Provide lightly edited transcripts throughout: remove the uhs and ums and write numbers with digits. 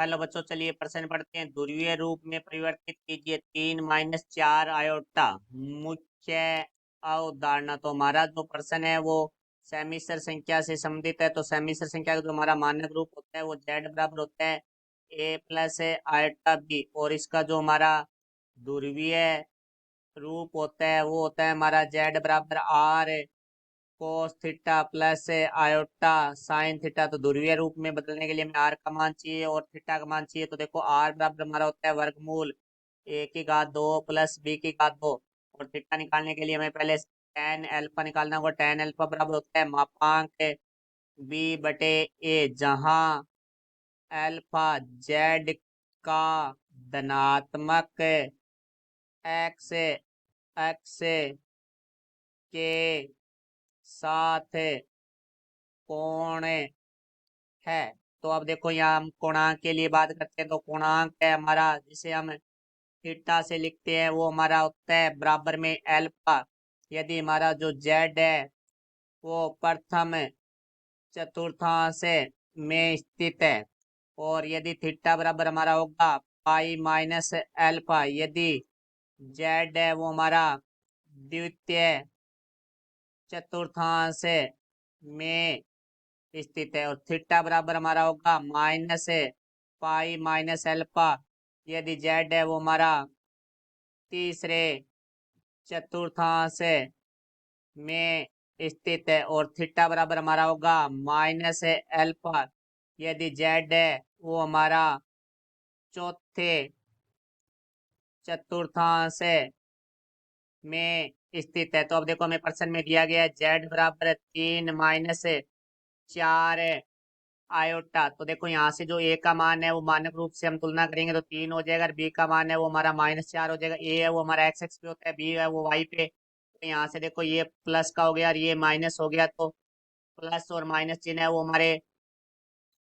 Hello बच्चों, चलिए प्रश्न पढ़ते हैं। ध्रुवीय रूप में परिवर्तित कीजिए 3 - 4 आयोटा। मुख्य अवधारणा। तो हमारा जो प्रश्न है वो सेमिस्टर संख्या से संबंधित है। तो सेमिस्टर संख्या का जो हमारा मानक रूप होता है वो z बराबर होता है a+आयोटा b, और इसका जो हमारा ध्रुवीय रूप होता है वो होता है हमारा z बराबर r cos theta plus iota sine theta. तो ध्रुवीय रूप में बदलने के लिए हमें आर का मान चाहिए और थीटा का मान चाहिए। तो देखो आर बराबर हमारा होता है वर्गमूल ए की घात 2 प्लस बी की घात 2, और थीटा निकालने के लिए हमें पहले टेन एल्फा निकालना होगा। टेन एल्फा बराबर होता है मापांक बी बटे ए, जहां एल्फा जेड का धनात्मक एक्स एक्स के साथ कोण है। तो अब देखो यहाँ हम कोणांक के लिए बात करते हैं। तो कोणांक है हमारा जिसे हम थीटा से लिखते हैं वो हमारा होता है बराबर में एल्फा, यदि हमारा जो जेड है वो प्रथम चतुर्थांश में स्थित है, और यदि थीटा बराबर हमारा होगा पाई माइनस एल्फा, यदि जेड है वो हमारा द्वितीय चतुर्थांश में स्थित है, और थीटा बराबर हमारा होगा माइनस पाई माइनस अल्फा, यदि जेड है वो हमारा तीसरे चतुर्थांश में स्थित है, और थीटा बराबर हमारा होगा माइनस अल्फा, यदि जेड है वो हमारा चौथे चतुर्थांश में स्थित है। तो अब देखो हमें प्रश्न में दिया गया है जेड बराबर 3 - 4 आयोटा। तो देखो यहाँ से जो ए का मान है वो मानक रूप से हम तुलना करेंगे तो 3 हो जाएगा, और बी का मान है वो हमारा -4 हो जाएगा। ए है वो हमारा एक्स एक्स पे होता है, बी है वो वाई पे। तो यहाँ से देखो ये प्लस का हो गया और ये माइनस हो गया, तो प्लस और माइनस चिन्ह है वो हमारे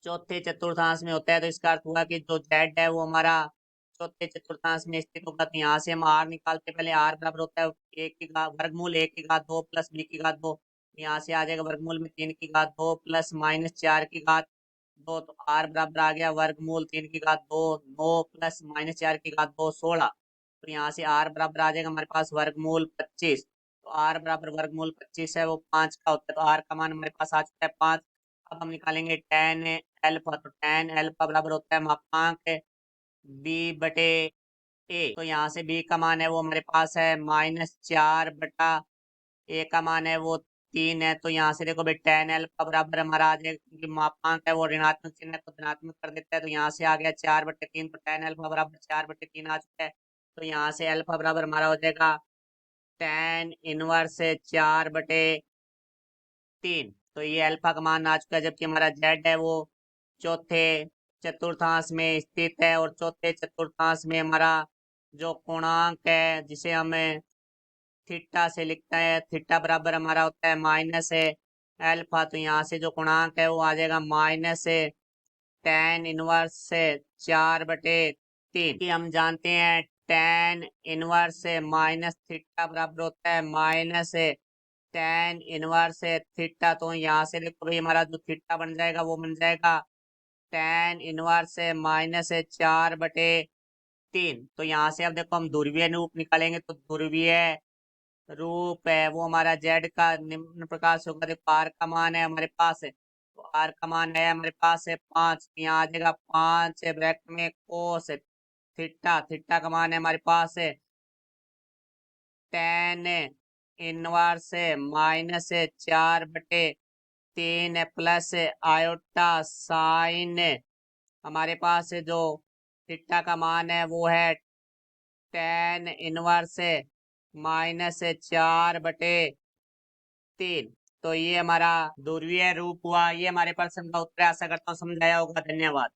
चौथे चतुर्थांश में होता है। तो इसका अर्थ हुआ कि जो जेड है वो हमारा चौथे चतुर्थांश में स्थित होगा। तो यहाँ से हम आर निकालते, पहले आर बराबर होता है एक की घात वर्गमूल 1 की घात 2 प्लस बी की घात 2। यहाँ से आ जाएगा वर्गमूल में 3 की घात 2 प्लस -4 की घात 2। तो आर बराबर आ गया वर्गमूल 3 की घात 2 9 प्लस -4 की घात 2 16। तो यहाँ से आर बराबर आ जाएगा हमारे पास वर्गमूल 25। तो आर बराबर वर्गमूल 25 है वो 5 का होता है। तो आर का मान हमारे पास आ चुका है 5। अब हम निकालेंगे टेन एल्फा। तो टेन एल्फा बराबर होता है मापांक बी बटे ए। तो यहाँ से बी का मान है वो हमारे पास है -4 बटा ए का मान है वो 3 है। तो यहाँ से देखो भाई टेन एल्फा बराबर हमारा आ जाएगा, क्योंकि मापांक है वो ऋणात्मक चिन्ह है तो धनात्मक कर देता है। तो यहाँ से आ गया 4/3। तो टेन एल्फा बराबर 4/3 आ चुका है। तो यहाँ से एल्फा बराबर हमारा हो जाएगा टेन इनवर्स 4/3। तो ये अल्फा का मान आ चुका है, जबकि हमारा जेड है वो चौथे चतुर्थांश में स्थित है, और चौथे चतुर्थांश में हमारा जो पूर्णांक है जिसे हम थीटा से लिखते हैं, थीटा बराबर हमारा होता है माइनस अल्फा। तो यहाँ से जो पूर्णांक है वो आ जाएगा टेन इनवर्स 4/3। कि हम जानते हैं टेन इनवर्स माइनस थीटा बराबर होता है माइनस टेन इनवर्स थीटा। तो यहाँ से देखो भाई हमारा जो थीटा बन जाएगा वो बन जाएगा टेन इनवर्स -4/3। तो यहाँ से अब देखो हम ध्रुवीय रूप निकालेंगे। तो ध्रुवीय रूप है वो हमारा जेड का निम्न प्रकार से होगा। देखो आर का मान है हमारे पास है, तो आर का मान है हमारे पास है 5। यहाँ आ जाएगा 5 ब्रैकेट में कोस थीटा। थीटा का मान है हमारे पास है tan inverse -4/3 plus iota sine. हमारे पास जो थीटा का मान है वो है टेन इनवर्स -4/3। तो ये हमारा ध्रुवीय रूप हुआ। ये हमारे प्रश्न का उत्तर है। आशा करता हूँ समझ आया होगा। धन्यवाद।